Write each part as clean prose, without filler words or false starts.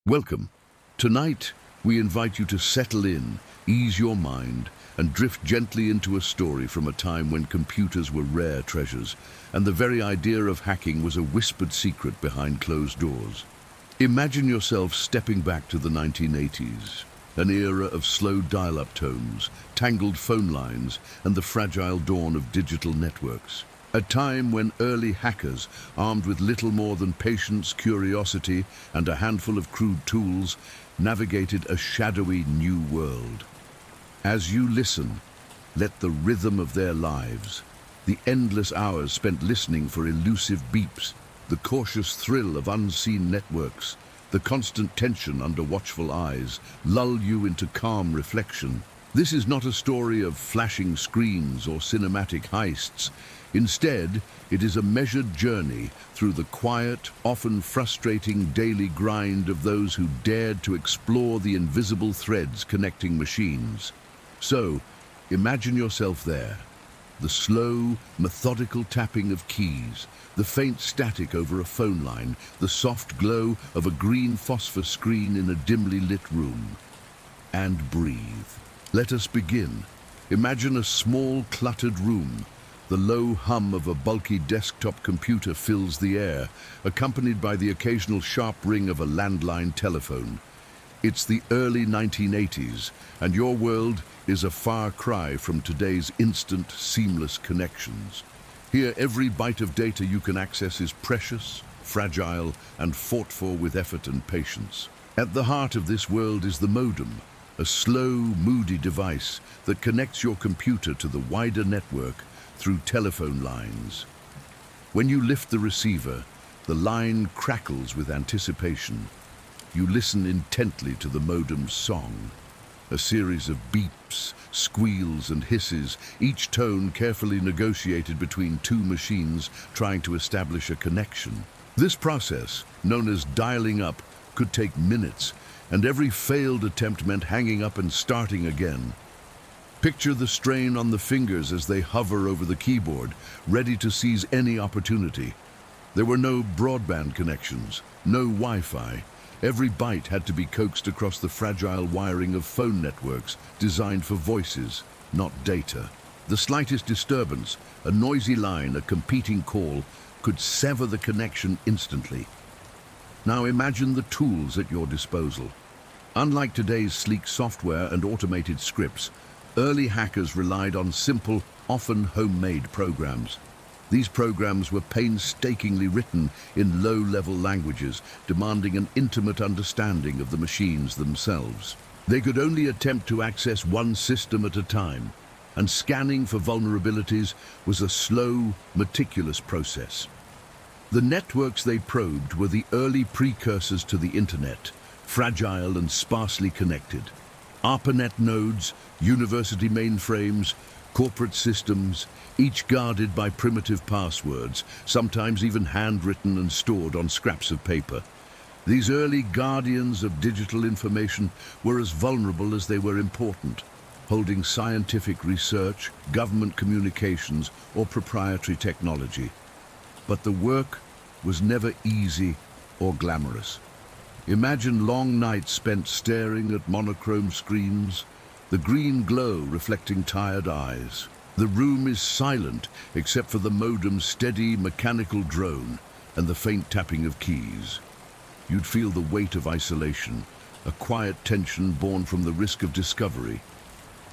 Welcome. Tonight, we invite you to settle in, ease your mind, and drift gently into a story from a time when computers were rare treasures, and the very idea of hacking was a whispered secret behind closed doors. Imagine yourself stepping back to the 1980s, an era of slow dial-up tones, tangled phone lines, and the fragile dawn of digital networks. A time when early hackers, armed with little more than patience, curiosity, and a handful of crude tools, navigated a shadowy new world. As you listen, let the rhythm of their lives, the endless hours spent listening for elusive beeps, the cautious thrill of unseen networks, the constant tension under watchful eyes, lull you into calm reflection. This is not a story of flashing screens or cinematic heists. Instead, it is a measured journey through the quiet, often frustrating daily grind of those who dared to explore the invisible threads connecting machines. So, imagine yourself there. The slow, methodical tapping of keys, the faint static over a phone line, the soft glow of a green phosphor screen in a dimly lit room. And breathe. Let us begin. Imagine a small, cluttered room. The low hum of a bulky desktop computer fills the air, accompanied by the occasional sharp ring of a landline telephone. It's the early 1980s, and your world is a far cry from today's instant, seamless connections. Here, every byte of data you can access is precious, fragile, and fought for with effort and patience. At the heart of this world is the modem, a slow, moody device that connects your computer to the wider network through telephone lines. When you lift the receiver, the line crackles with anticipation. You listen intently to the modem's song, a series of beeps, squeals, and hisses, each tone carefully negotiated between two machines trying to establish a connection. This process, known as dialing up, could take minutes, and every failed attempt meant hanging up and starting again. Picture the strain on the fingers as they hover over the keyboard, ready to seize any opportunity. There were no broadband connections, no Wi-Fi. Every byte had to be coaxed across the fragile wiring of phone networks designed for voices, not data. The slightest disturbance, a noisy line, a competing call, could sever the connection instantly. Now imagine the tools at your disposal. Unlike today's sleek software and automated scripts, early hackers relied on simple, often homemade programs. These programs were painstakingly written in low-level languages, demanding an intimate understanding of the machines themselves. They could only attempt to access one system at a time, and scanning for vulnerabilities was a slow, meticulous process. The networks they probed were the early precursors to the internet, fragile and sparsely connected. ARPANET nodes, university mainframes, corporate systems, each guarded by primitive passwords, sometimes even handwritten and stored on scraps of paper. These early guardians of digital information were as vulnerable as they were important, holding scientific research, government communications, or proprietary technology. But the work was never easy or glamorous. Imagine long nights spent staring at monochrome screens, the green glow reflecting tired eyes. The room is silent except for the modem's steady mechanical drone and the faint tapping of keys. You'd feel the weight of isolation, a quiet tension born from the risk of discovery.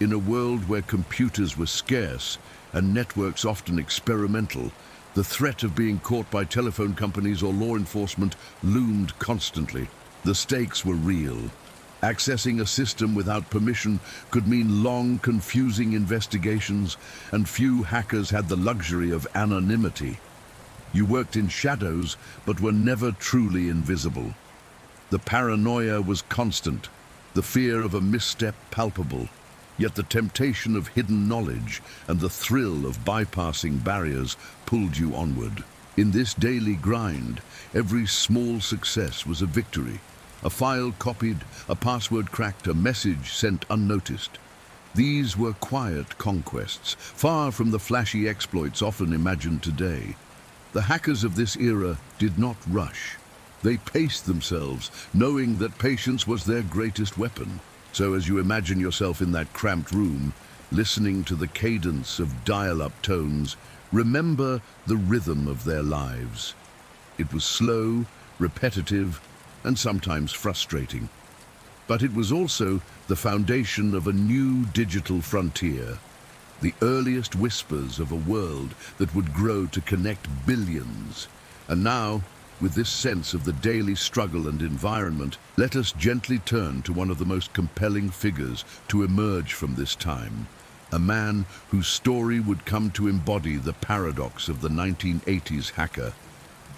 In a world where computers were scarce and networks often experimental, the threat of being caught by telephone companies or law enforcement loomed constantly. The stakes were real. Accessing a system without permission could mean long, confusing investigations, and few hackers had the luxury of anonymity. You worked in shadows, but were never truly invisible. The paranoia was constant, the fear of a misstep palpable, yet the temptation of hidden knowledge and the thrill of bypassing barriers pulled you onward. In this daily grind, every small success was a victory. A file copied, a password cracked, a message sent unnoticed. These were quiet conquests, far from the flashy exploits often imagined today. The hackers of this era did not rush. They paced themselves, knowing that patience was their greatest weapon. So as you imagine yourself in that cramped room, listening to the cadence of dial-up tones, remember the rhythm of their lives. It was slow, repetitive, and sometimes frustrating. But it was also the foundation of a new digital frontier, the earliest whispers of a world that would grow to connect billions. And now, with this sense of the daily struggle and environment, let us gently turn to one of the most compelling figures to emerge from this time, a man whose story would come to embody the paradox of the 1980s hacker,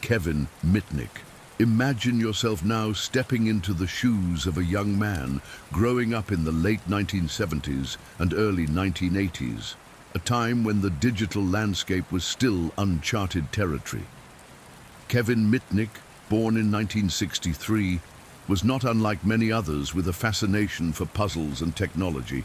Kevin Mitnick. Imagine yourself now stepping into the shoes of a young man growing up in the late 1970s and early 1980s, a time when the digital landscape was still uncharted territory. Kevin Mitnick, born in 1963, was not unlike many others with a fascination for puzzles and technology,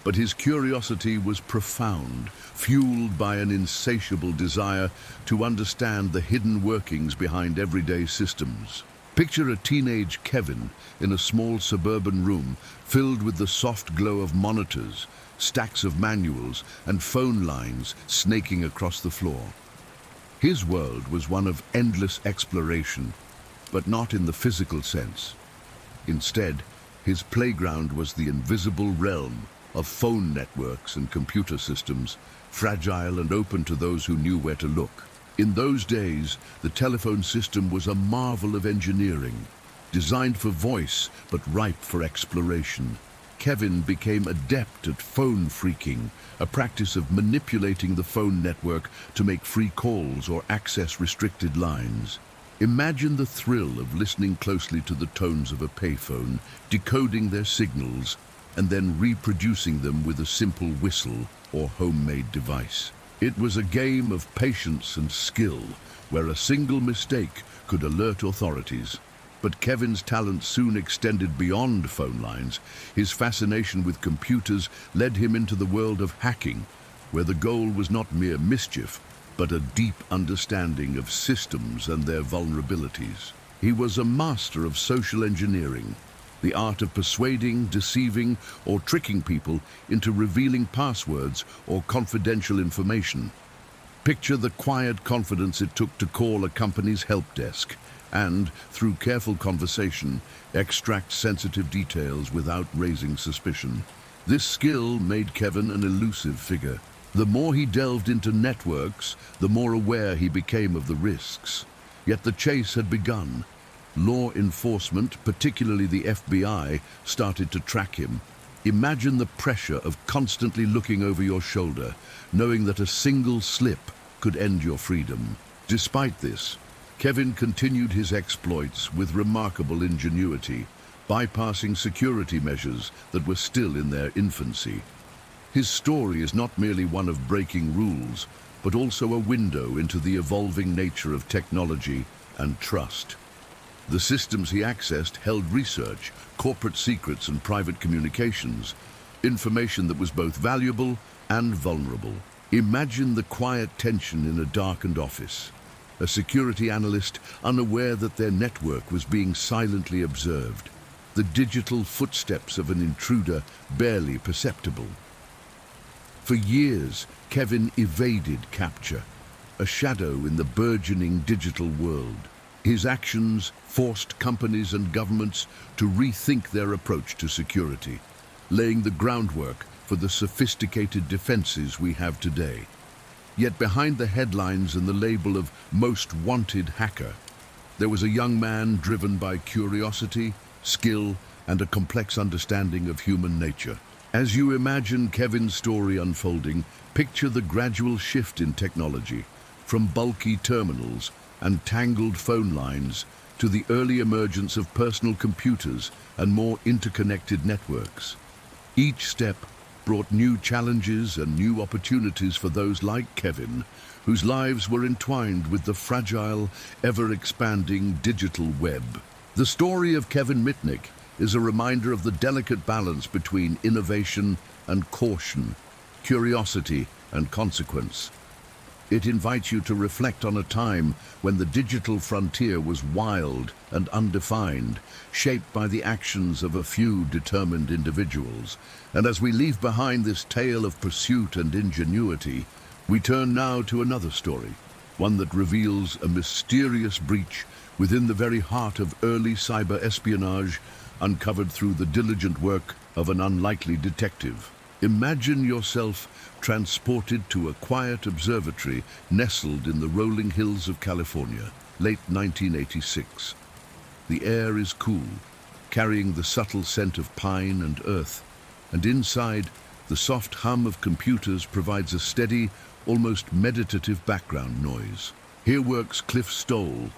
but his curiosity was profound, fueled by an insatiable desire to understand the hidden workings behind everyday systems. Picture a teenage Kevin in a small suburban room filled with the soft glow of monitors, stacks of manuals, and phone lines snaking across the floor. His world was one of endless exploration, but not in the physical sense. Instead, his playground was the invisible realm of phone networks and computer systems, fragile and open to those who knew where to look. In those days, the telephone system was a marvel of engineering, designed for voice but ripe for exploration. Kevin became adept at phone phreaking, a practice of manipulating the phone network to make free calls or access restricted lines. Imagine the thrill of listening closely to the tones of a payphone, decoding their signals, and then reproducing them with a simple whistle or homemade device. It was a game of patience and skill, where a single mistake could alert authorities. But Kevin's talent soon extended beyond phone lines. His fascination with computers led him into the world of hacking, where the goal was not mere mischief, but a deep understanding of systems and their vulnerabilities. He was a master of social engineering, the art of persuading, deceiving, or tricking people into revealing passwords or confidential information. Picture the quiet confidence it took to call a company's help desk and, through careful conversation, extract sensitive details without raising suspicion. This skill made Kevin an elusive figure. The more he delved into networks, the more aware he became of the risks. Yet the chase had begun. Law enforcement, particularly the FBI, started to track him. Imagine the pressure of constantly looking over your shoulder, knowing that a single slip could end your freedom. Despite this, Kevin continued his exploits with remarkable ingenuity, bypassing security measures that were still in their infancy. His story is not merely one of breaking rules, but also a window into the evolving nature of technology and trust. The systems he accessed held research, corporate secrets, and private communications, information that was both valuable and vulnerable. Imagine the quiet tension in a darkened office. A security analyst unaware that their network was being silently observed. The digital footsteps of an intruder barely perceptible. For years, Kevin evaded capture, a shadow in the burgeoning digital world. His actions forced companies and governments to rethink their approach to security, laying the groundwork for the sophisticated defenses we have today. Yet behind the headlines and the label of most wanted hacker, there was a young man driven by curiosity, skill, and a complex understanding of human nature. As you imagine Kevin's story unfolding, picture the gradual shift in technology, from bulky terminals and tangled phone lines to the early emergence of personal computers and more interconnected networks. Each step brought new challenges and new opportunities for those like Kevin, whose lives were entwined with the fragile, ever-expanding digital web. The story of Kevin Mitnick is a reminder of the delicate balance between innovation and caution, curiosity and consequence. It invites you to reflect on a time when the digital frontier was wild and undefined, shaped by the actions of a few determined individuals. And as we leave behind this tale of pursuit and ingenuity, we turn now to another story, one that reveals a mysterious breach within the very heart of early cyber espionage, uncovered through the diligent work of an unlikely detective. Imagine yourself transported to a quiet observatory nestled in the rolling hills of California, late 1986. The air is cool, carrying the subtle scent of pine and earth, and inside, the soft hum of computers provides a steady, almost meditative background noise. Here works Cliff Stoll,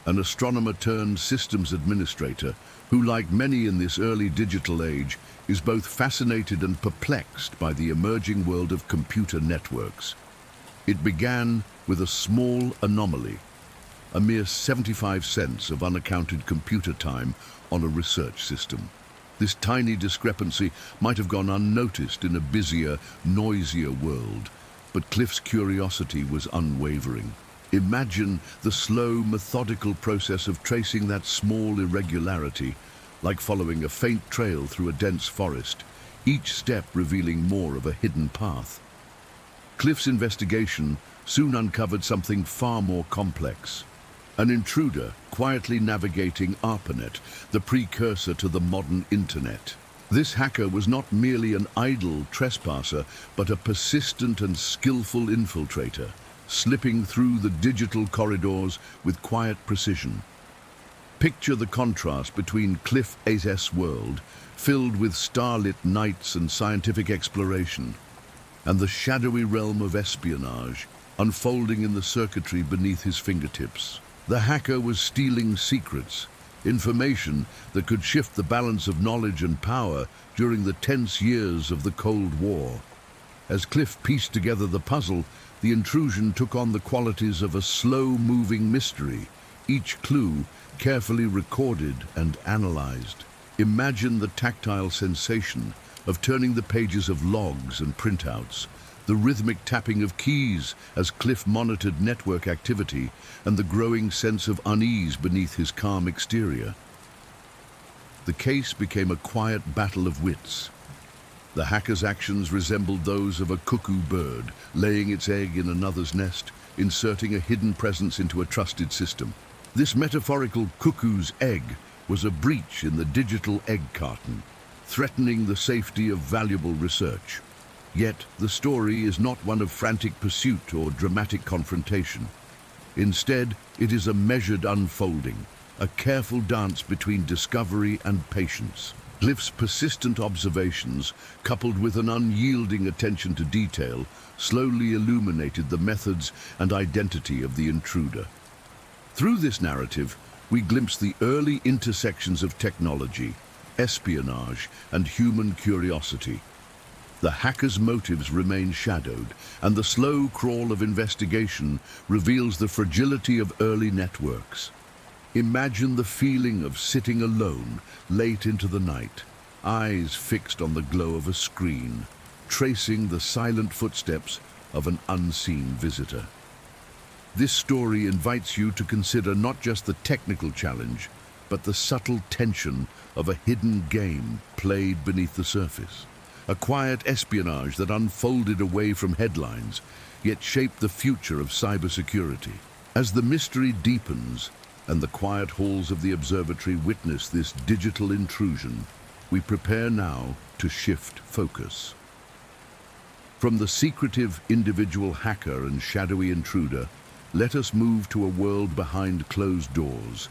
an astronomer turned systems administrator who, like many in this early digital age, is both fascinated and perplexed by the emerging world of computer networks. It began with a small anomaly, a mere 75 cents of unaccounted computer time on a research system. This tiny discrepancy might have gone unnoticed in a busier, noisier world, but Cliff's curiosity was unwavering. Imagine the slow, methodical process of tracing that small irregularity, like following a faint trail through a dense forest, each step revealing more of a hidden path. Cliff's investigation soon uncovered something far more complex. An intruder quietly navigating ARPANET, the precursor to the modern internet. This hacker was not merely an idle trespasser, but a persistent and skillful infiltrator, slipping through the digital corridors with quiet precision. Picture the contrast between Cliff Az's world, filled with starlit nights and scientific exploration, and the shadowy realm of espionage unfolding in the circuitry beneath his fingertips. The hacker was stealing secrets, information that could shift the balance of knowledge and power during the tense years of the Cold War. As Cliff pieced together the puzzle, the intrusion took on the qualities of a slow-moving mystery, each clue carefully recorded and analyzed. Imagine the tactile sensation of turning the pages of logs and printouts, the rhythmic tapping of keys as Cliff monitored network activity, and the growing sense of unease beneath his calm exterior. The case became a quiet battle of wits. The hacker's actions resembled those of a cuckoo bird, laying its egg in another's nest, inserting a hidden presence into a trusted system. This metaphorical cuckoo's egg was a breach in the digital egg carton, threatening the safety of valuable research. Yet, the story is not one of frantic pursuit or dramatic confrontation. Instead, it is a measured unfolding, a careful dance between discovery and patience. Cliff's persistent observations, coupled with an unyielding attention to detail, slowly illuminated the methods and identity of the intruder. Through this narrative, we glimpse the early intersections of technology, espionage, and human curiosity. The hacker's motives remain shadowed, and the slow crawl of investigation reveals the fragility of early networks. Imagine the feeling of sitting alone late into the night, eyes fixed on the glow of a screen, tracing the silent footsteps of an unseen visitor. This story invites you to consider not just the technical challenge, but the subtle tension of a hidden game played beneath the surface. A quiet espionage that unfolded away from headlines, yet shaped the future of cybersecurity. As the mystery deepens, and the quiet halls of the observatory witness this digital intrusion, we prepare now to shift focus. From the secretive individual hacker and shadowy intruder, let us move to a world behind closed doors.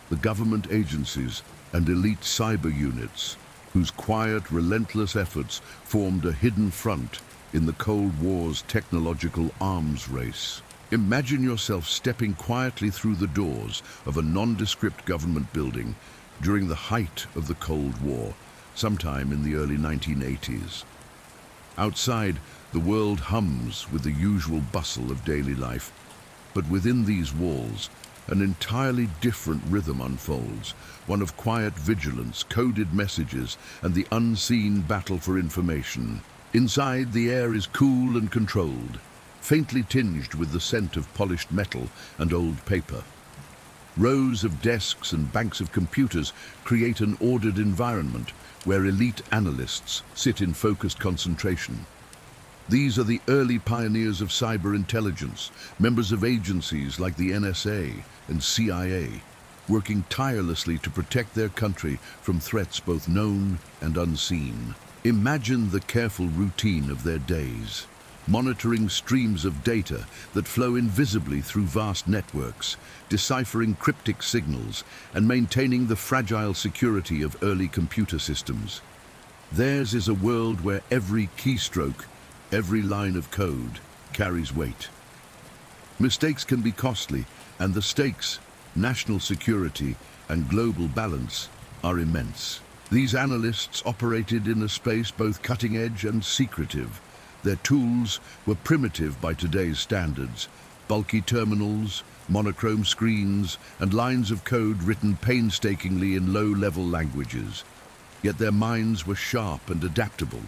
The government agencies and elite cyber units, whose quiet, relentless efforts formed a hidden front in the Cold War's technological arms race. Imagine yourself stepping quietly through the doors of a nondescript government building during the height of the Cold War, sometime in the early 1980s. Outside, the world hums with the usual bustle of daily life, but within these walls, an entirely different rhythm unfolds, one of quiet vigilance, coded messages, and the unseen battle for information. Inside, the air is cool and controlled, faintly tinged with the scent of polished metal and old paper. Rows of desks and banks of computers create an ordered environment where elite analysts sit in focused concentration. These are the early pioneers of cyber intelligence, members of agencies like the NSA and CIA, working tirelessly to protect their country from threats both known and unseen. Imagine the careful routine of their days, monitoring streams of data that flow invisibly through vast networks, deciphering cryptic signals, and maintaining the fragile security of early computer systems. Theirs is a world where every keystroke, every line of code, carries weight. Mistakes can be costly, and the stakes, national security and global balance, are immense. These analysts operated in a space both cutting-edge and secretive. Their tools were primitive by today's standards: bulky terminals, monochrome screens, and lines of code written painstakingly in low-level languages. Yet their minds were sharp and adaptable,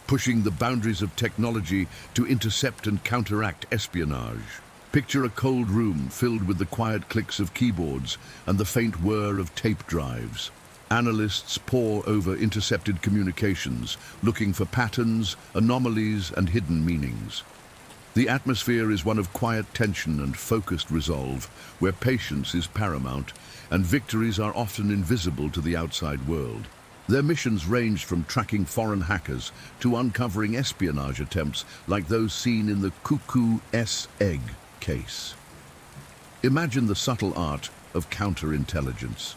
pushing the boundaries of technology to intercept and counteract espionage. Picture a cold room filled with the quiet clicks of keyboards and the faint whir of tape drives. Analysts pore over intercepted communications, looking for patterns, anomalies, and hidden meanings. The atmosphere is one of quiet tension and focused resolve, where patience is paramount, and victories are often invisible to the outside world. Their missions range from tracking foreign hackers to uncovering espionage attempts like those seen in the Cuckoo S egg case. Imagine the subtle art of counterintelligence,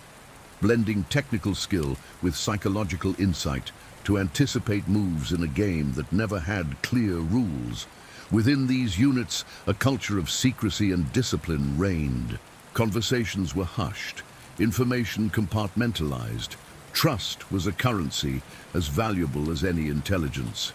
blending technical skill with psychological insight to anticipate moves in a game that never had clear rules. Within these units, a culture of secrecy and discipline reigned. Conversations were hushed, information compartmentalized. Trust was a currency as valuable as any intelligence.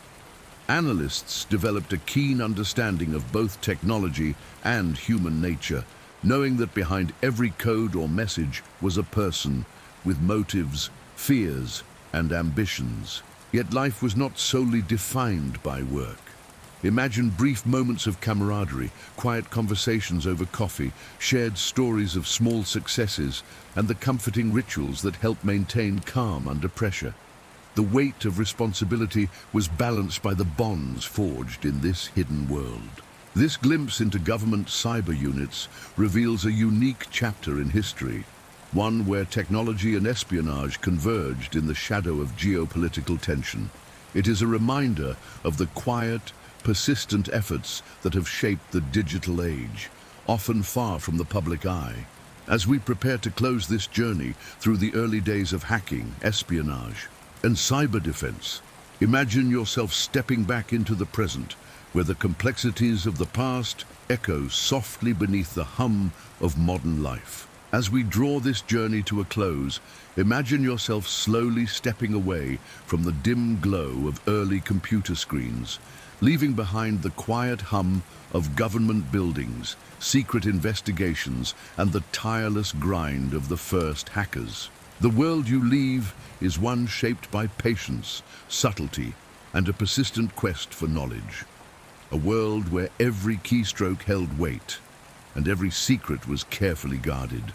Analysts developed a keen understanding of both technology and human nature, knowing that behind every code or message was a person with motives, fears, and ambitions. Yet life was not solely defined by work. Imagine brief moments of camaraderie, quiet conversations over coffee, shared stories of small successes, and the comforting rituals that help maintain calm under pressure. The weight of responsibility was balanced by the bonds forged in this hidden world. This glimpse into government cyber units reveals a unique chapter in history, one where technology and espionage converged in the shadow of geopolitical tension. It is a reminder of the quiet, persistent efforts that have shaped the digital age, often far from the public eye. As we prepare to close this journey through the early days of hacking, espionage, and cyber defense, imagine yourself stepping back into the present, where the complexities of the past echo softly beneath the hum of modern life. As we draw this journey to a close, imagine yourself slowly stepping away from the dim glow of early computer screens, leaving behind the quiet hum of government buildings, secret investigations, and the tireless grind of the first hackers. The world you leave is one shaped by patience, subtlety, and a persistent quest for knowledge. A world where every keystroke held weight, and every secret was carefully guarded.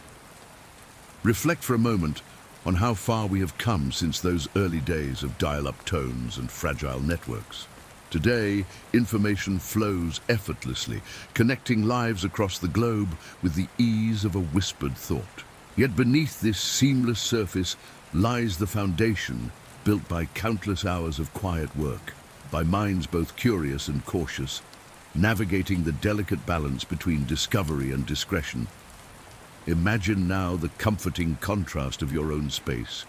Reflect for a moment on how far we have come since those early days of dial-up tones and fragile networks. Today, information flows effortlessly, connecting lives across the globe with the ease of a whispered thought. Yet beneath this seamless surface lies the foundation built by countless hours of quiet work, by minds both curious and cautious, navigating the delicate balance between discovery and discretion. Imagine now the comforting contrast of your own space.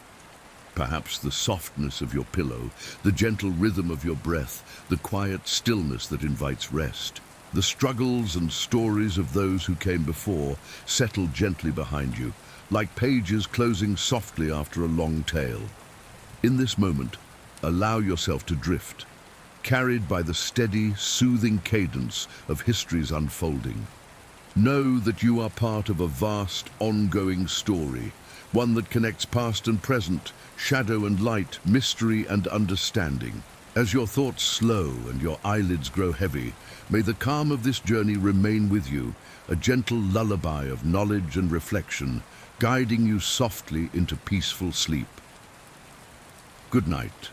Perhaps the softness of your pillow, the gentle rhythm of your breath, the quiet stillness that invites rest. The struggles and stories of those who came before settle gently behind you, like pages closing softly after a long tale. In this moment, allow yourself to drift, carried by the steady, soothing cadence of history's unfolding. Know that you are part of a vast, ongoing story, one that connects past and present, shadow and light, mystery and understanding. As your thoughts slow and your eyelids grow heavy, may the calm of this journey remain with you, a gentle lullaby of knowledge and reflection, guiding you softly into peaceful sleep. Good night.